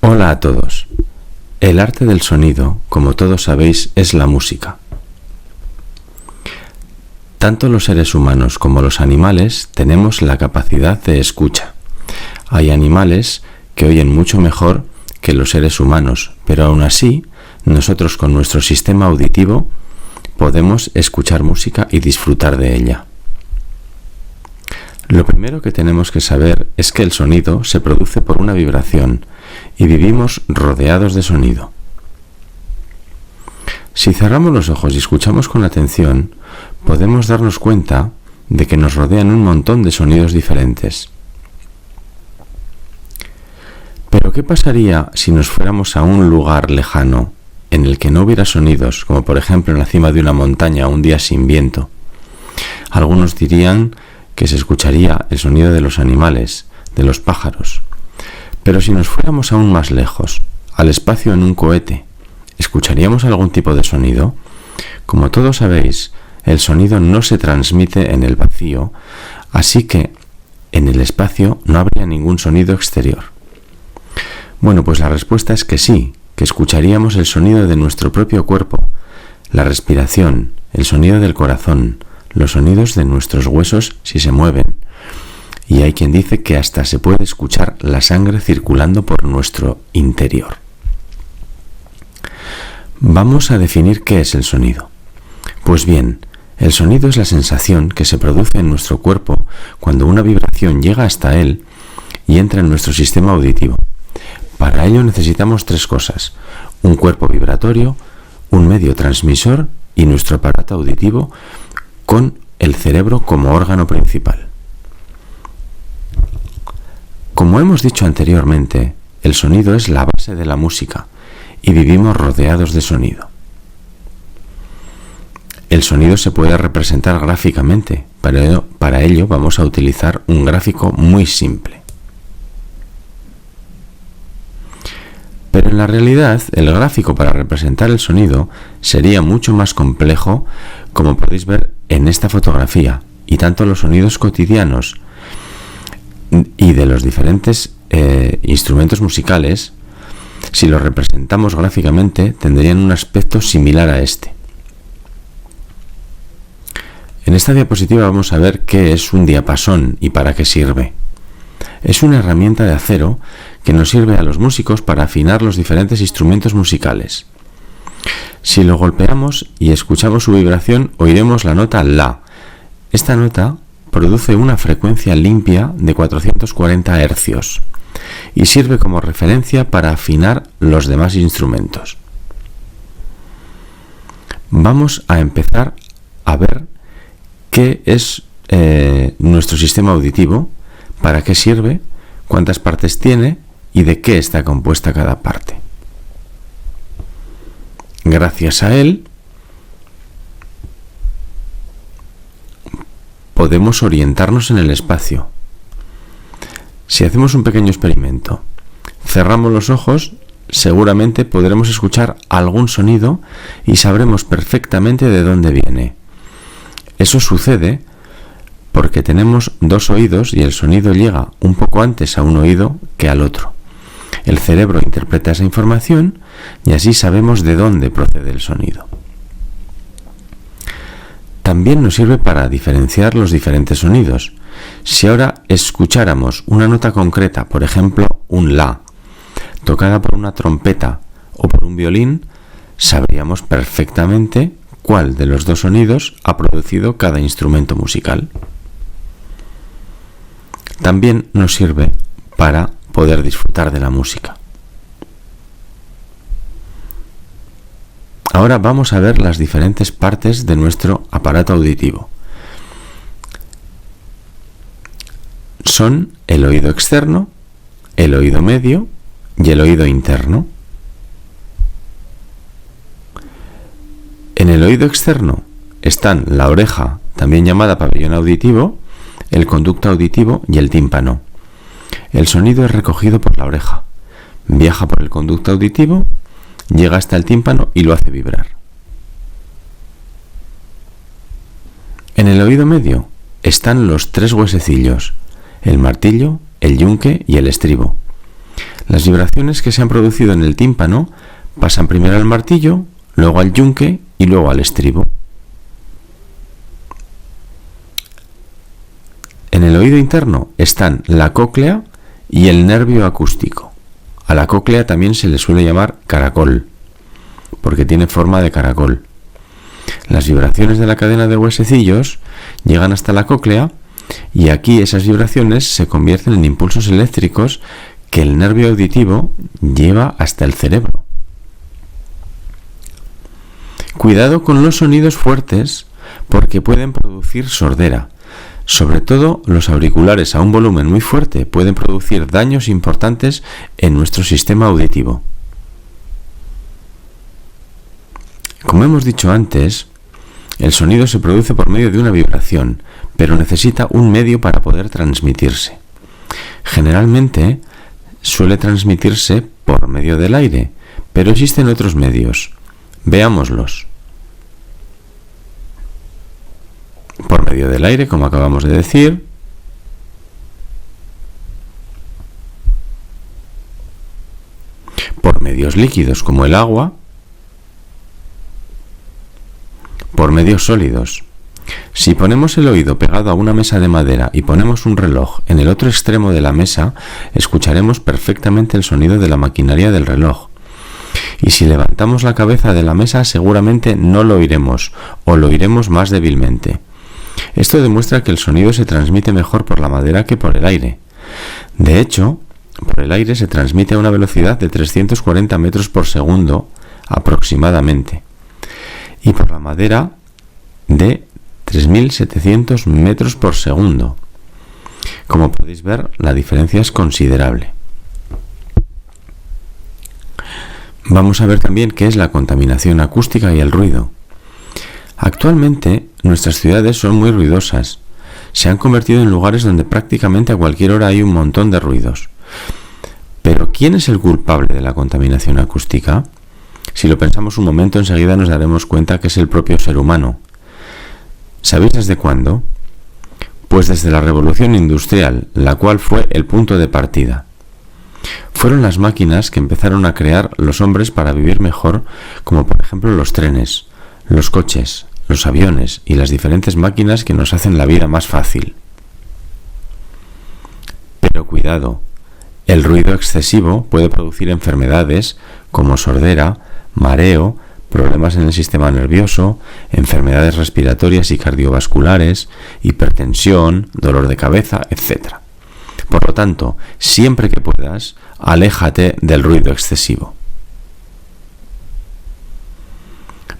Hola a todos. El arte del sonido, como todos sabéis, es la música. Tanto los seres humanos como los animales tenemos la capacidad de escucha. Hay animales que oyen mucho mejor que los seres humanos, pero aún así, nosotros con nuestro sistema auditivo podemos escuchar música y disfrutar de ella. Lo primero que tenemos que saber es que el sonido se produce por una vibración y vivimos rodeados de sonido. Si cerramos los ojos y escuchamos con atención, podemos darnos cuenta de que nos rodean un montón de sonidos diferentes. Pero ¿qué pasaría si nos fuéramos a un lugar lejano en el que no hubiera sonidos, como por ejemplo en la cima de una montaña un día sin viento? Algunos dirían que se escucharía el sonido de los animales, de los pájaros. Pero si nos fuéramos aún más lejos, al espacio en un cohete, ¿escucharíamos algún tipo de sonido? Como todos sabéis, el sonido no se transmite en el vacío, así que en el espacio no habría ningún sonido exterior. Bueno, pues la respuesta es que sí, que escucharíamos el sonido de nuestro propio cuerpo, la respiración, el sonido del corazón, los sonidos de nuestros huesos si se mueven. Y hay quien dice que hasta se puede escuchar la sangre circulando por nuestro interior. Vamos a definir qué es el sonido. Pues bien, el sonido es la sensación que se produce en nuestro cuerpo cuando una vibración llega hasta él y entra en nuestro sistema auditivo. Para ello necesitamos tres cosas: un cuerpo vibratorio, un medio transmisor y nuestro aparato auditivo con el cerebro como órgano principal. Como hemos dicho anteriormente, el sonido es la base de la música y vivimos rodeados de sonido. El sonido se puede representar gráficamente, para ello vamos a utilizar un gráfico muy simple. Pero en la realidad, el gráfico para representar el sonido sería mucho más complejo, como podéis ver en esta fotografía, y tanto los sonidos cotidianos y de los diferentes instrumentos musicales, si los representamos gráficamente, tendrían un aspecto similar a este. En esta diapositiva vamos a ver qué es un diapasón y para qué sirve. Es una herramienta de acero que nos sirve a los músicos para afinar los diferentes instrumentos musicales. Si lo golpeamos y escuchamos su vibración, oiremos la nota La. Esta nota produce una frecuencia limpia de 440 Hz y sirve como referencia para afinar los demás instrumentos. Vamos a empezar a ver qué es nuestro sistema auditivo, para qué sirve, cuántas partes tiene y de qué está compuesta cada parte. Gracias a él podemos orientarnos en el espacio. Si hacemos un pequeño experimento, cerramos los ojos, seguramente podremos escuchar algún sonido y sabremos perfectamente de dónde viene. Eso sucede porque tenemos dos oídos y el sonido llega un poco antes a un oído que al otro. El cerebro interpreta esa información y así sabemos de dónde procede el sonido. También nos sirve para diferenciar los diferentes sonidos. Si ahora escucháramos una nota concreta, por ejemplo, un La, tocada por una trompeta o por un violín, sabríamos perfectamente cuál de los dos sonidos ha producido cada instrumento musical. También nos sirve para poder disfrutar de la música. Ahora vamos a ver las diferentes partes de nuestro aparato auditivo. Son el oído externo, el oído medio y el oído interno. En el oído externo están la oreja, también llamada pabellón auditivo, el conducto auditivo y el tímpano. El sonido es recogido por la oreja, viaja por el conducto auditivo, llega hasta el tímpano y lo hace vibrar. En el oído medio están los tres huesecillos, el martillo, el yunque y el estribo. Las vibraciones que se han producido en el tímpano pasan primero al martillo, luego al yunque y luego al estribo. En el oído interno están la cóclea y el nervio acústico. A la cóclea también se le suele llamar caracol, porque tiene forma de caracol. Las vibraciones de la cadena de huesecillos llegan hasta la cóclea y aquí esas vibraciones se convierten en impulsos eléctricos que el nervio auditivo lleva hasta el cerebro. Cuidado con los sonidos fuertes porque pueden producir sordera. Sobre todo los auriculares a un volumen muy fuerte pueden producir daños importantes en nuestro sistema auditivo. Como hemos dicho antes, el sonido se produce por medio de una vibración, pero necesita un medio para poder transmitirse. Generalmente suele transmitirse por medio del aire, pero existen otros medios. Veámoslos. Por medio del aire, como acabamos de decir. Por medios líquidos, como el agua. Por medios sólidos. Si ponemos el oído pegado a una mesa de madera y ponemos un reloj en el otro extremo de la mesa, escucharemos perfectamente el sonido de la maquinaria del reloj. Y si levantamos la cabeza de la mesa, seguramente no lo oiremos, o lo oiremos más débilmente. Esto demuestra que el sonido se transmite mejor por la madera que por el aire. De hecho, por el aire se transmite a una velocidad de 340 metros por segundo aproximadamente, y por la madera de 3.700 metros por segundo. Como podéis ver, la diferencia es considerable. Vamos a ver también qué es la contaminación acústica y el ruido. Actualmente, nuestras ciudades son muy ruidosas. Se han convertido en lugares donde prácticamente a cualquier hora hay un montón de ruidos. Pero, ¿quién es el culpable de la contaminación acústica? Si lo pensamos un momento, enseguida nos daremos cuenta que es el propio ser humano. ¿Sabéis desde cuándo? Pues desde la Revolución Industrial, la cual fue el punto de partida. Fueron las máquinas que empezaron a crear los hombres para vivir mejor, como por ejemplo los trenes, los coches, los aviones y las diferentes máquinas que nos hacen la vida más fácil. Pero cuidado, el ruido excesivo puede producir enfermedades como sordera, mareo, problemas en el sistema nervioso, enfermedades respiratorias y cardiovasculares, hipertensión, dolor de cabeza, etc. Por lo tanto, siempre que puedas, aléjate del ruido excesivo.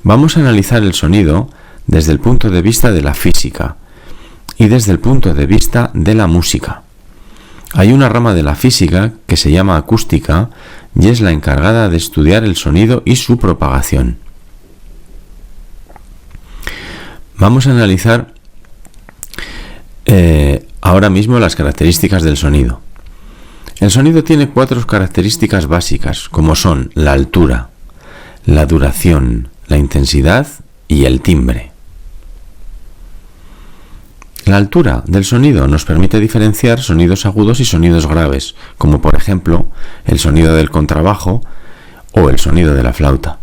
Vamos a analizar el sonido desde el punto de vista de la física y desde el punto de vista de la música. Hay una rama de la física que se llama acústica y es la encargada de estudiar el sonido y su propagación. Vamos a analizar ahora mismo las características del sonido. El sonido tiene 4 características básicas, como son la altura, la duración, la intensidad y el timbre. La altura del sonido nos permite diferenciar sonidos agudos y sonidos graves, como por ejemplo el sonido del contrabajo o el sonido de la flauta.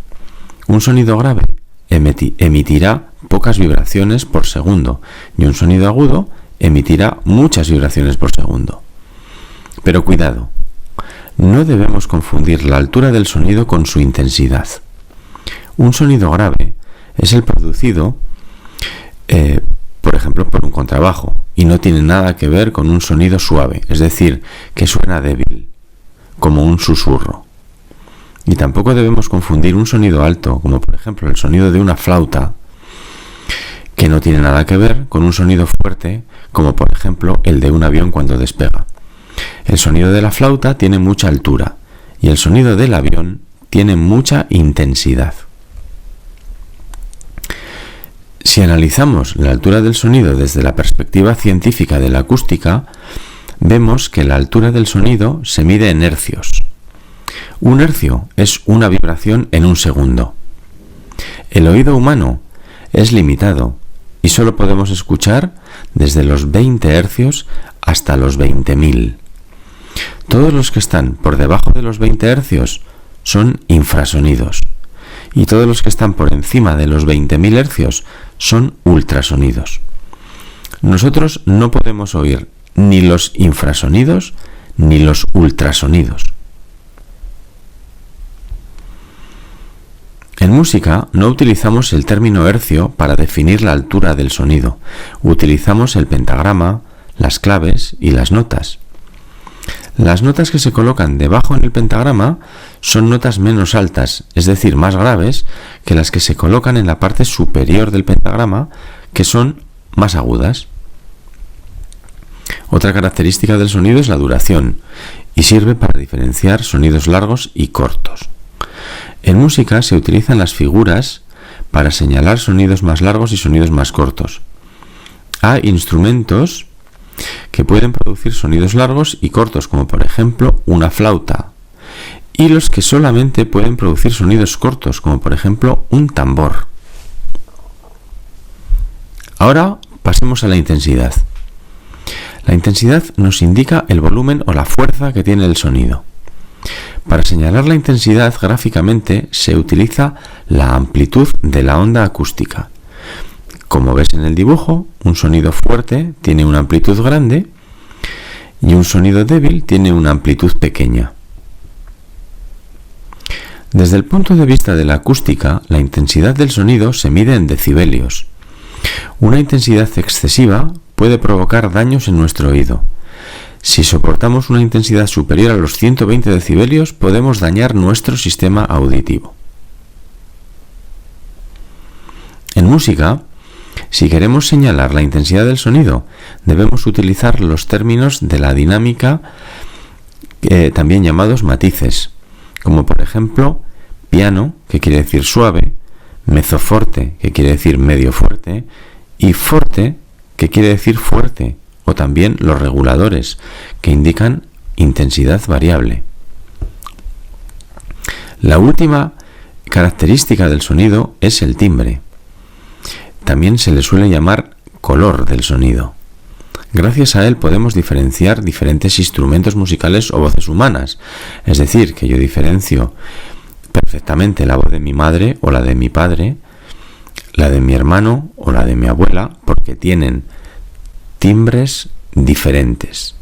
Un sonido grave emitirá pocas vibraciones por segundo y un sonido agudo emitirá muchas vibraciones por segundo. Pero cuidado, no debemos confundir la altura del sonido con su intensidad. Un sonido grave es el producido, por ejemplo, por un contrabajo, y no tiene nada que ver con un sonido suave, es decir, que suena débil, como un susurro. Y tampoco debemos confundir un sonido alto, como por ejemplo el sonido de una flauta, que no tiene nada que ver con un sonido fuerte, como por ejemplo el de un avión cuando despega. El sonido de la flauta tiene mucha altura, y el sonido del avión tiene mucha intensidad. Si analizamos la altura del sonido desde la perspectiva científica de la acústica, vemos que la altura del sonido se mide en hercios. Un hercio es una vibración en un segundo. El oído humano es limitado y solo podemos escuchar desde los 20 hercios hasta los 20.000. Todos los que están por debajo de los 20 hercios son infrasonidos y todos los que están por encima de los 20.000 hercios son ultrasonidos. Nosotros no podemos oír ni los infrasonidos ni los ultrasonidos. En música no utilizamos el término hercio para definir la altura del sonido. Utilizamos el pentagrama, las claves y las notas. Las notas que se colocan debajo en el pentagrama son notas menos altas, es decir, más graves, que las que se colocan en la parte superior del pentagrama, que son más agudas. Otra característica del sonido es la duración, y sirve para diferenciar sonidos largos y cortos. En música se utilizan las figuras para señalar sonidos más largos y sonidos más cortos. Hay instrumentos que pueden producir sonidos largos y cortos, como por ejemplo una flauta, y los que solamente pueden producir sonidos cortos, como por ejemplo un tambor. Ahora pasemos a la intensidad. La intensidad nos indica el volumen o la fuerza que tiene el sonido. Para señalar la intensidad gráficamente se utiliza la amplitud de la onda acústica. Como ves en el dibujo, un sonido fuerte tiene una amplitud grande y un sonido débil tiene una amplitud pequeña. Desde el punto de vista de la acústica, la intensidad del sonido se mide en decibelios. Una intensidad excesiva puede provocar daños en nuestro oído. Si soportamos una intensidad superior a los 120 decibelios, podemos dañar nuestro sistema auditivo. En música, si queremos señalar la intensidad del sonido, debemos utilizar los términos de la dinámica, también llamados matices, como por ejemplo piano, que quiere decir suave, mezzoforte, que quiere decir medio fuerte, y forte, que quiere decir fuerte, o también los reguladores, que indican intensidad variable. La última característica del sonido es el timbre. También se le suele llamar color del sonido. Gracias a él podemos diferenciar diferentes instrumentos musicales o voces humanas. Es decir, que yo diferencio perfectamente la voz de mi madre o la de mi padre, la de mi hermano o la de mi abuela, porque tienen timbres diferentes.